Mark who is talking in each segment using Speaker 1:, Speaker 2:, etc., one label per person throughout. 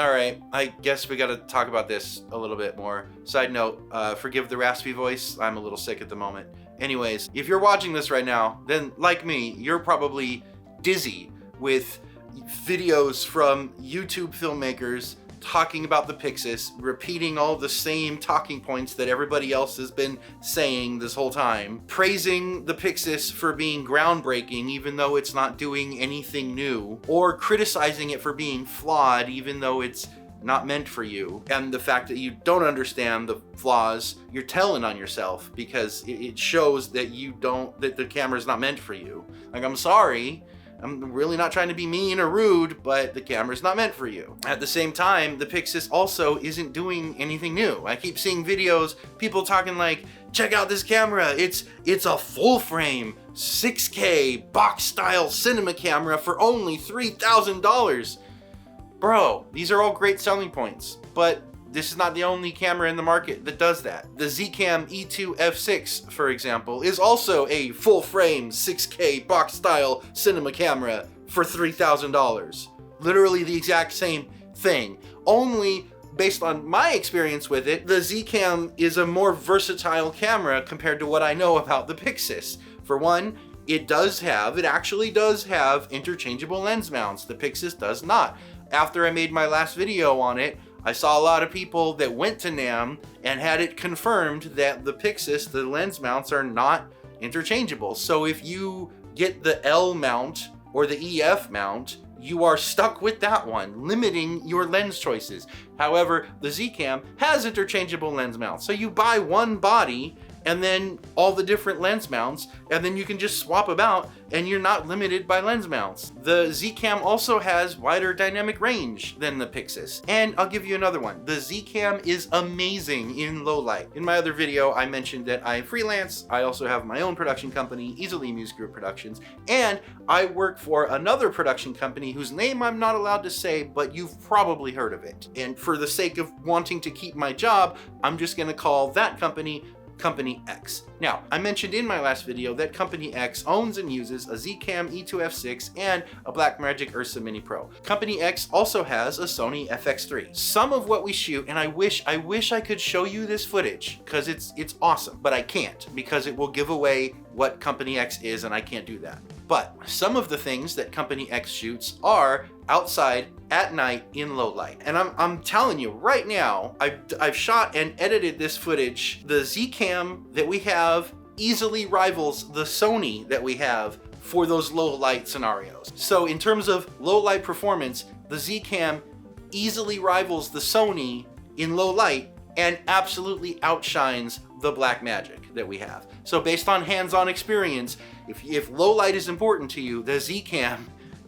Speaker 1: All right, I guess we gotta talk about this a little bit more. Side note, forgive the raspy voice. I'm a little sick at the moment. Anyways, if you're watching this right now, then like me, you're probably dizzy with videos from YouTube filmmakers talking about the Pixis, repeating all the same talking points that everybody else has been saying this whole time, praising the Pixis for being groundbreaking even though it's not doing anything new, or criticizing it for being flawed even though it's not meant for you. And the fact that you don't understand the flaws, you're telling on yourself because it shows that that the camera's not meant for you. Like, I'm sorry, I'm really not trying to be mean or rude, but the camera's not meant for you. At the same time, the Pyxis also isn't doing anything new. I keep seeing videos, people talking like, check out this camera, it's a full frame, 6K, box style cinema camera for only $3,000. Bro, these are all great selling points, but this is not the only camera in the market that does that. The Zcam E2 F6, for example, is also a full-frame 6K box-style cinema camera for $3,000. Literally the exact same thing. Only, based on my experience with it, the Zcam is a more versatile camera compared to what I know about the Pyxis. For one, it actually does have interchangeable lens mounts. The Pyxis does not. After I made my last video on it, I saw a lot of people that went to NAMM and had it confirmed that the Pyxis, the lens mounts, are not interchangeable. So if you get the L mount or the EF mount, you are stuck with that one, limiting your lens choices. However, the Zcam has interchangeable lens mounts. So you buy one body and then all the different lens mounts, and then you can just swap about and you're not limited by lens mounts. The Zcam also has wider dynamic range than the Pyxis. And I'll give you another one. The Zcam is amazing in low light. In my other video, I mentioned that I freelance. I also have my own production company, Easily Music Group Productions, and I work for another production company whose name I'm not allowed to say, but you've probably heard of it. And for the sake of wanting to keep my job, I'm just gonna call that company Company X. Now, I mentioned in my last video that Company X owns and uses a Zcam E2 F6 and a Blackmagic Ursa Mini Pro. Company X also has a Sony FX3. Some of what we shoot, and I wish I could show you this footage because it's awesome, but I can't because it will give away what Company X is and I can't do that. But some of the things that Company X shoots are outside at night in low light. And I'm telling you right now, I've shot and edited this footage. The Zcam that we have easily rivals the Sony that we have for those low light scenarios. So in terms of low light performance, the Zcam easily rivals the Sony in low light and absolutely outshines the Blackmagic that we have. So based on hands-on experience, if low light is important to you, the Zcam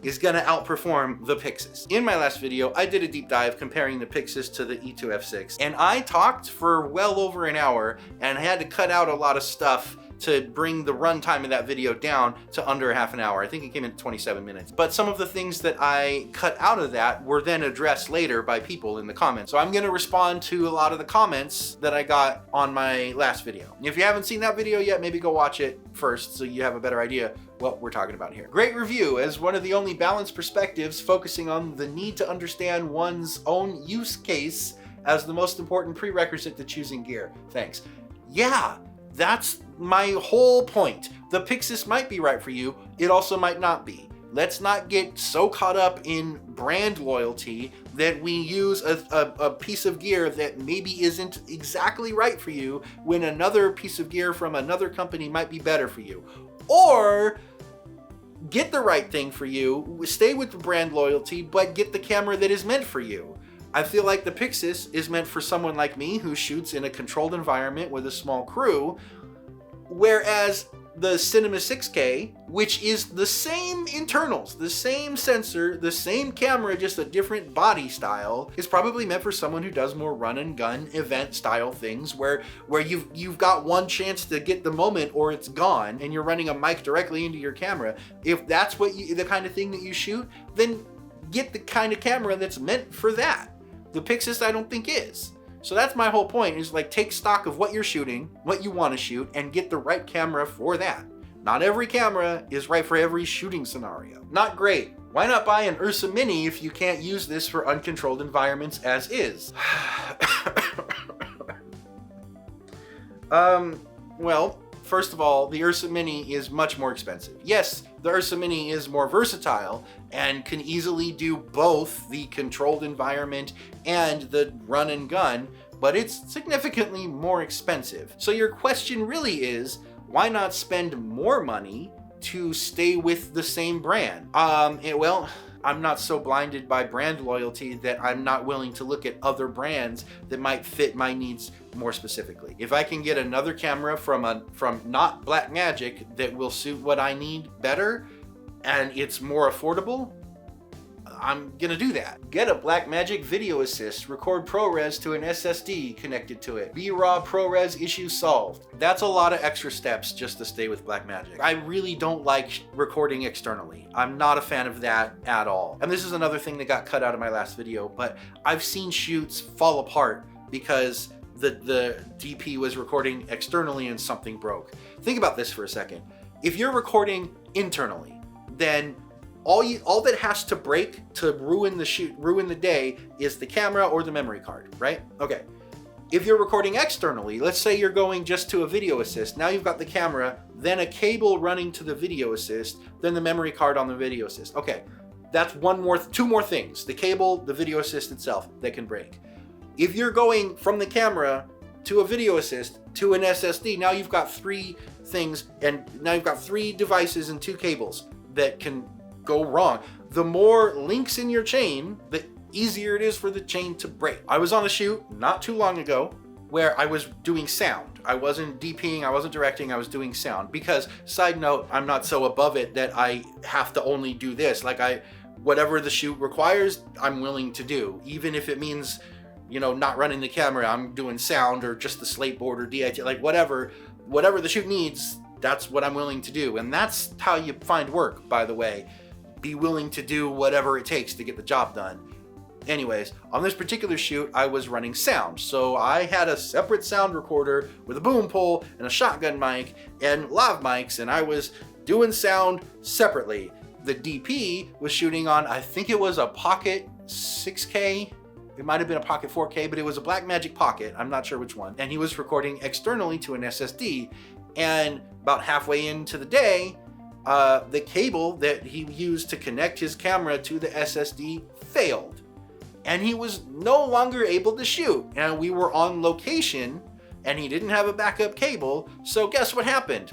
Speaker 1: is gonna outperform the Pyxis. In my last video, I did a deep dive comparing the Pyxis to the E2 F6, and I talked for well over an hour and had to cut out a lot of stuff to bring the runtime of that video down to under half an hour. I think it came in 27 minutes. But some of the things that I cut out of that were then addressed later by people in the comments. So I'm gonna respond to a lot of the comments that I got on my last video. If you haven't seen that video yet, maybe go watch it first so you have a better idea what we're talking about here. Great review, as one of the only balanced perspectives focusing on the need to understand one's own use case as the most important prerequisite to choosing gear. Thanks. Yeah, that's my whole point. The Pyxis might be right for you, it also might not be. Let's not get so caught up in brand loyalty that we use a piece of gear that maybe isn't exactly right for you when another piece of gear from another company might be better for you. Or get the right thing for you, stay with the brand loyalty, but get the camera that is meant for you. I feel like the Pyxis is meant for someone like me who shoots in a controlled environment with a small crew, whereas the Cinema 6K, which is the same internals, the same sensor, the same camera, just a different body style, is probably meant for someone who does more run and gun event style things where you've got one chance to get the moment or it's gone and you're running a mic directly into your camera. If that's the kind of thing that you shoot, then get the kind of camera that's meant for that. The Pyxis I don't think is. So that's my whole point, is like take stock of what you're shooting, what you want to shoot, and get the right camera for that. Not every camera is right for every shooting scenario. Not great, Why not buy an Ursa Mini if you can't use this for uncontrolled environments as is? Well, first of all, the Ursa Mini is much more expensive. Yes, the Ursa Mini is more versatile and can easily do both the controlled environment and the run and gun, but it's significantly more expensive. So your question really is, why not spend more money to stay with the same brand? Well, I'm not so blinded by brand loyalty that I'm not willing to look at other brands that might fit my needs more specifically. If I can get another camera from not Blackmagic that will suit what I need better and it's more affordable, I'm gonna do that. Get a Blackmagic Video Assist, record ProRes to an SSD connected to it. B-RAW ProRes issue solved. That's a lot of extra steps just to stay with Blackmagic. I really don't like recording externally. I'm not a fan of that at all. And this is another thing that got cut out of my last video, but I've seen shoots fall apart because the DP was recording externally and something broke. Think about this for a second. If you're recording internally, then all that has to break to ruin the day is the camera or the memory card, right? Okay. If you're recording externally, let's say you're going just to a video assist. Now you've got the camera, then a cable running to the video assist, then the memory card on the video assist. Okay. That's two more things. The cable, the video assist itself that can break. If you're going from the camera to a video assist to an SSD, now you've got three things, and now you've got three devices and two cables that can go wrong. The more links in your chain, the easier it is for the chain to break. I was on a shoot not too long ago where I was doing sound. I wasn't DPing, I wasn't directing, I was doing sound because, side note, I'm not so above it that I have to only do this. Like whatever the shoot requires, I'm willing to do. Even if it means, not running the camera, I'm doing sound or just the slate board or DIT, like whatever the shoot needs, that's what I'm willing to do. And that's how you find work, by the way. Be willing to do whatever it takes to get the job done. Anyways, on this particular shoot, I was running sound. So I had a separate sound recorder with a boom pole and a shotgun mic and lav mics, and I was doing sound separately. The DP was shooting on, I think it was a Pocket 6K. It might have been a Pocket 4K, but it was a Blackmagic Pocket. I'm not sure which one. And he was recording externally to an SSD. And about halfway into the day, the cable that he used to connect his camera to the SSD failed. And he was no longer able to shoot. And we were on location and he didn't have a backup cable. So guess what happened?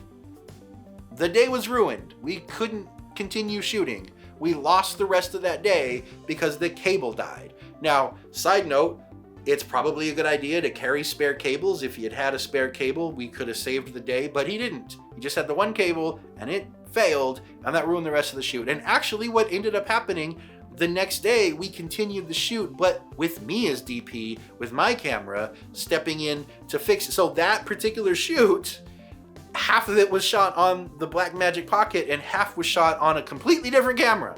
Speaker 1: The day was ruined. We couldn't continue shooting. We lost the rest of that day because the cable died. Now, side note, it's probably a good idea to carry spare cables. If he had had a spare cable, we could have saved the day, but he didn't. He just had the one cable and it failed, and that ruined the rest of the shoot. And actually what ended up happening, the next day we continued the shoot, but with me as DP, with my camera, stepping in to fix it. So that particular shoot, half of it was shot on the Blackmagic Pocket and half was shot on a completely different camera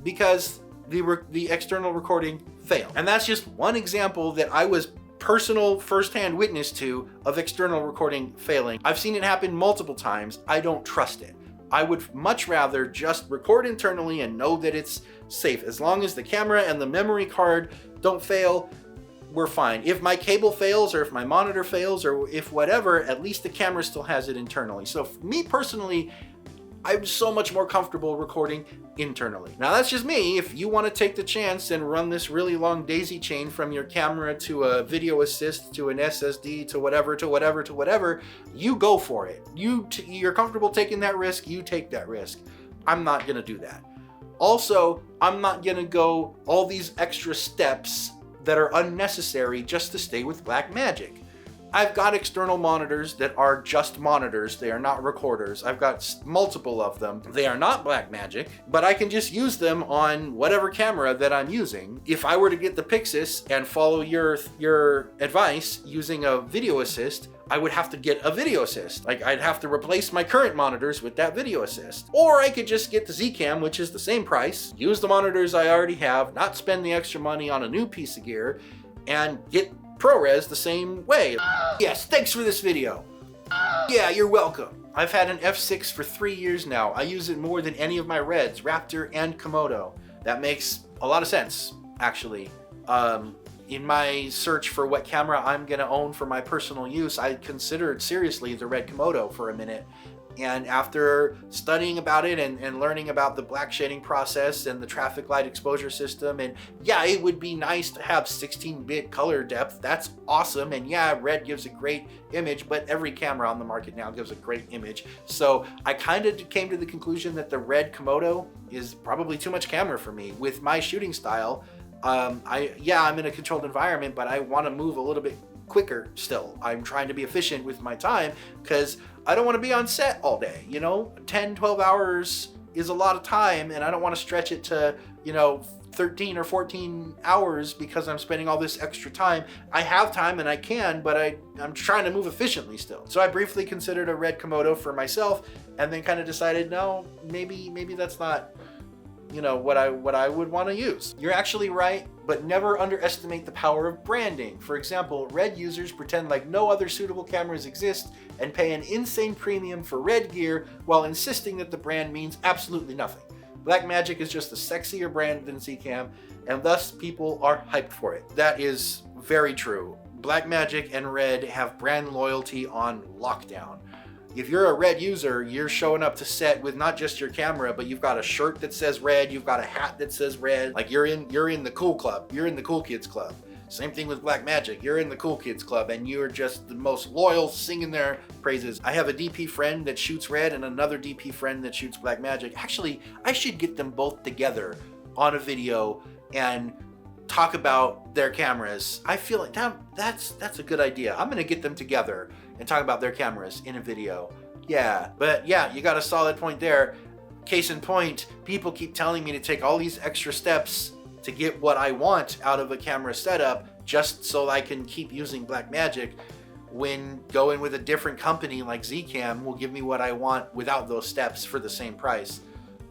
Speaker 1: because the external recording failed. And that's just one example that I was personal firsthand witness to of external recording failing. I've seen it happen multiple times. I don't trust it. I would much rather just record internally and know that it's safe. As long as the camera and the memory card don't fail, we're fine. If my cable fails or if my monitor fails or if whatever, at least the camera still has it internally. So for me personally, I'm so much more comfortable recording internally. Now that's just me. If you want to take the chance and run this really long daisy chain from your camera to a video assist to an SSD to whatever, you go for it. You're comfortable taking that risk, you take that risk. I'm not gonna do that. Also, I'm not gonna go all these extra steps that are unnecessary just to stay with Blackmagic. I've got external monitors that are just monitors. They are not recorders. I've got multiple of them. They are not Blackmagic, but I can just use them on whatever camera that I'm using. If I were to get the Pixis and follow your advice using a video assist, I would have to get a video assist. Like I'd have to replace my current monitors with that video assist. Or I could just get the Zcam, which is the same price, use the monitors I already have, not spend the extra money on a new piece of gear, and get ProRes the same way. Yes, thanks for this video. Yeah, you're welcome. I've had an F6 for 3 years now. I use it more than any of my Reds, Raptor and Komodo. That makes a lot of sense, actually. In my search for what camera I'm gonna own for my personal use, I considered seriously the Red Komodo for a minute. And after studying about it and learning about the black shading process and the traffic light exposure system, and yeah, it would be nice to have 16-bit color depth. That's awesome. And yeah, red gives a great image, but every camera on the market now gives a great image. So I kind of came to the conclusion that the Red Komodo is probably too much camera for me. With my shooting style, I'm in a controlled environment, but I want to move a little bit quicker still. I'm trying to be efficient with my time because I don't want to be on set all day. 10, 12 hours is a lot of time, and I don't want to stretch it to, 13 or 14 hours because I'm spending all this extra time. I have time and I can, but I'm trying to move efficiently still. So I briefly considered a Red Komodo for myself, and then kind of decided, no, maybe that's not what I would want to use. You're actually right, but never underestimate the power of branding. For example, Red users pretend like no other suitable cameras exist and pay an insane premium for Red gear while insisting that the brand means absolutely nothing. Blackmagic is just a sexier brand than Zcam, and thus people are hyped for it. That is very true. Blackmagic and Red have brand loyalty on lockdown. If you're a Red user, you're showing up to set with not just your camera, but you've got a shirt that says Red, you've got a hat that says Red. Like you're in the cool club. You're in the cool kids club. Same thing with Blackmagic. You're in the cool kids club and you're just the most loyal, singing their praises. I have a DP friend that shoots Red and another DP friend that shoots Blackmagic. Actually, I should get them both together on a video and talk about their cameras. I feel like that's a good idea. I'm gonna get them together and talk about their cameras in a video. Yeah, but yeah, you got a solid point there. Case in point, people keep telling me to take all these extra steps to get what I want out of a camera setup just so I can keep using Blackmagic, when going with a different company like Zcam will give me what I want without those steps for the same price.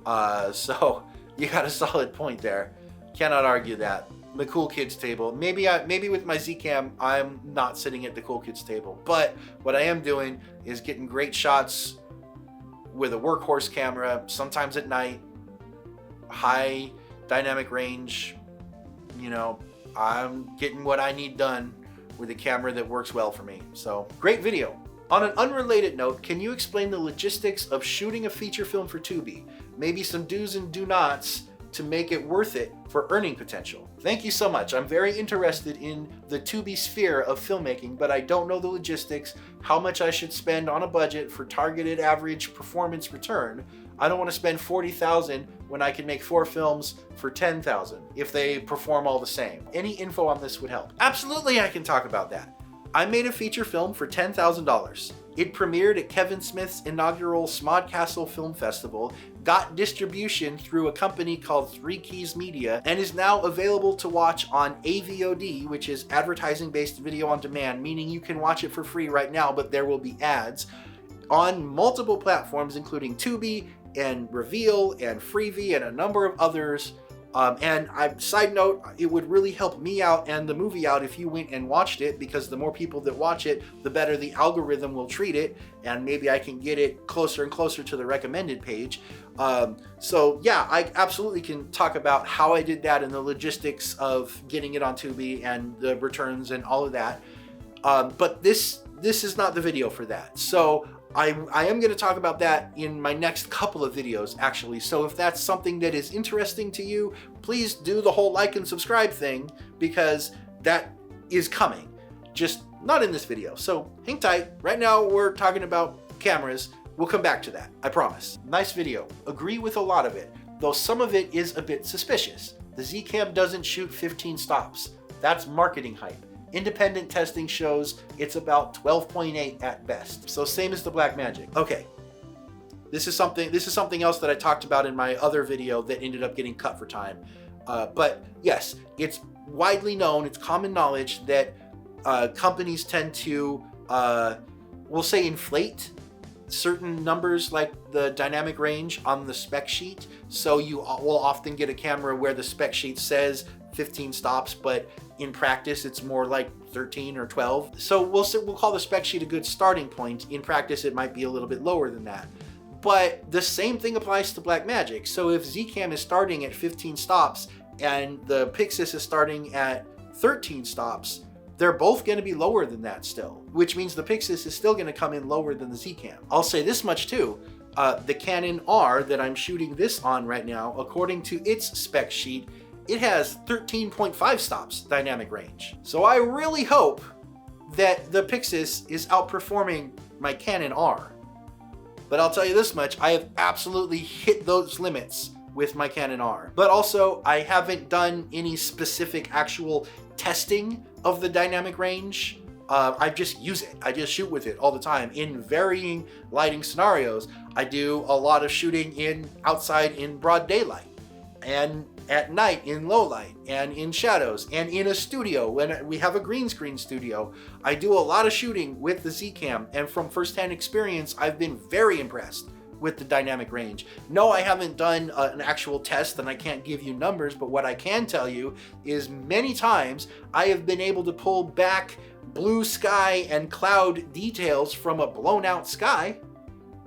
Speaker 1: So you got a solid point there. Cannot argue that. The cool kids table. Maybe with my Zcam, I'm not sitting at the cool kids table, but what I am doing is getting great shots with a workhorse camera, sometimes at night, high dynamic range. I'm getting what I need done with a camera that works well for me. So great video. On an unrelated note, can you explain the logistics of shooting a feature film for Tubi? Maybe some do's and do nots to make it worth it for earning potential. Thank you so much. I'm very interested in the Tubi sphere of filmmaking, but I don't know the logistics, how much I should spend on a budget for targeted average performance return. I don't want to spend $40,000 when I can make 4 films for $10,000 if they perform all the same. Any info on this would help. Absolutely, I can talk about that. I made a feature film for $10,000. It premiered at Kevin Smith's inaugural Smodcastle Film Festival, got distribution through a company called 3 Keys Media, and is now available to watch on AVOD, which is advertising-based video on demand, meaning you can watch it for free right now, but there will be ads, on multiple platforms including Tubi and Reveal and Freevee and a number of others. Side note, it would really help me out and the movie out if you went and watched it, because the more people that watch it, the better the algorithm will treat it, and maybe I can get it closer and closer to the recommended page. So yeah, I absolutely can talk about how I did that and the logistics of getting it on Tubi and the returns and all of that. But this is not the video for that. So I am going to talk about that in my next couple of videos, actually. So if that's something that is interesting to you, please do the whole like and subscribe thing, because that is coming, just not in this video. So hang tight. Right now we're talking about cameras. We'll come back to that, I promise. Nice video. Agree with a lot of it, though some of it is a bit suspicious. The Zcam doesn't shoot 15 stops. That's marketing hype. Independent testing shows it's about 12.8 at best. So same as the Blackmagic. Okay, this is something else that I talked about in my other video that ended up getting cut for time. But yes, it's widely known, it's common knowledge that companies tend to, we'll say, inflate certain numbers like the dynamic range on the spec sheet. So you will often get a camera where the spec sheet says 15 stops, but in practice it's more like 13 or 12. So we'll call the spec sheet a good starting point. In practice it might be a little bit lower than that. But the same thing applies to Blackmagic. So if Zcam is starting at 15 stops and the Pixis is starting at 13 stops, they're both going to be lower than that still, which means the Pixis is still going to come in lower than the Zcam. I'll say this much too. The Canon R that I'm shooting this on right now, according to its spec sheet, it has 13.5 stops dynamic range. So I really hope that the Pixis is outperforming my Canon R. But I'll tell you this much, I have absolutely hit those limits with my Canon R. But also, I haven't done any specific actual testing of the dynamic range. I just use it. I just shoot with it all the time in varying lighting scenarios. I do a lot of shooting outside in broad daylight, and at night in low light, and in shadows, and in a studio when we have a green screen studio. I do a lot of shooting with the Zcam, and from firsthand experience, I've been very impressed with the dynamic range. No, I haven't done an actual test, and I can't give you numbers, but what I can tell you is many times I have been able to pull back blue sky and cloud details from a blown out sky.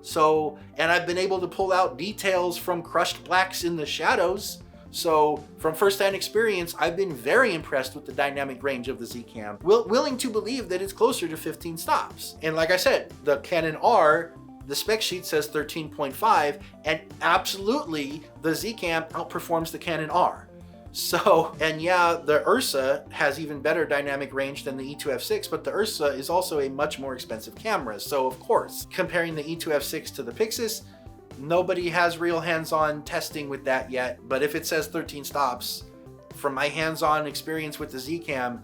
Speaker 1: So, and I've been able to pull out details from crushed blacks in the shadows. So from first-hand experience, I've been very impressed with the dynamic range of the Zcam, willing to believe that it's closer to 15 stops. And like I said, the Canon R, the spec sheet says 13.5, and absolutely the Zcam outperforms the Canon R. So, and yeah, the Ursa has even better dynamic range than the E2F6, but the Ursa is also a much more expensive camera. So of course, comparing the E2F6 to the Pixis, nobody has real hands-on testing with that yet. But if it says 13 stops, from my hands-on experience with the Zcam,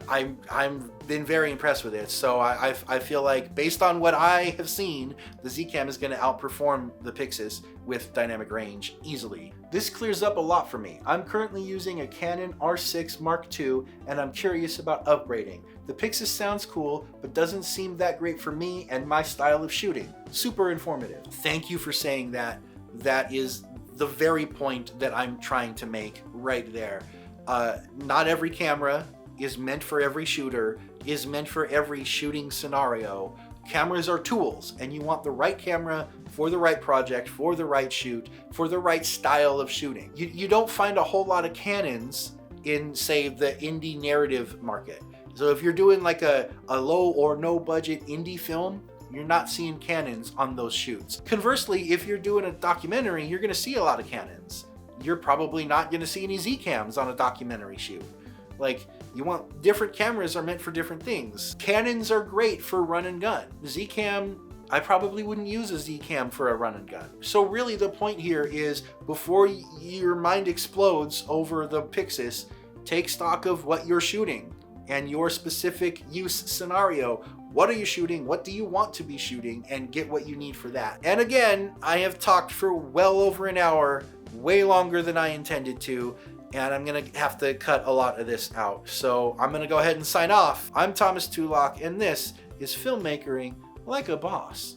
Speaker 1: I'm been very impressed with it. So I feel like based on what I have seen, the Zcam is going to outperform the Pixis with dynamic range easily. This clears up a lot for me. I'm currently using a Canon R6 Mark II, and I'm curious about upgrading. The Pixis sounds cool, but doesn't seem that great for me and my style of shooting. Super informative. Thank you for saying that. That is the very point that I'm trying to make right there. Not every camera is meant for every shooter, is meant for every shooting scenario. Cameras are tools, and you want the right camera for the right project, for the right shoot, for the right style of shooting. You don't find a whole lot of Canons in, say, the indie narrative market. So if you're doing like a low or no budget indie film, you're not seeing Canons on those shoots. Conversely, if you're doing a documentary, you're gonna see a lot of Canons. You're probably not gonna see any Zcams on a documentary shoot. Like, you want different cameras are meant for different things. Canons are great for run and gun. Zcam, I probably wouldn't use a Zcam for a run and gun. So really the point here is, before your mind explodes over the Pixis, take stock of what you're shooting and your specific use scenario. What are you shooting? What do you want to be shooting? And get what you need for that. And again, I have talked for well over an hour, way longer than I intended to, and I'm gonna have to cut a lot of this out. So I'm gonna go ahead and sign off. I'm Thomas Tulloch, and this is Filmmakering Like a Boss.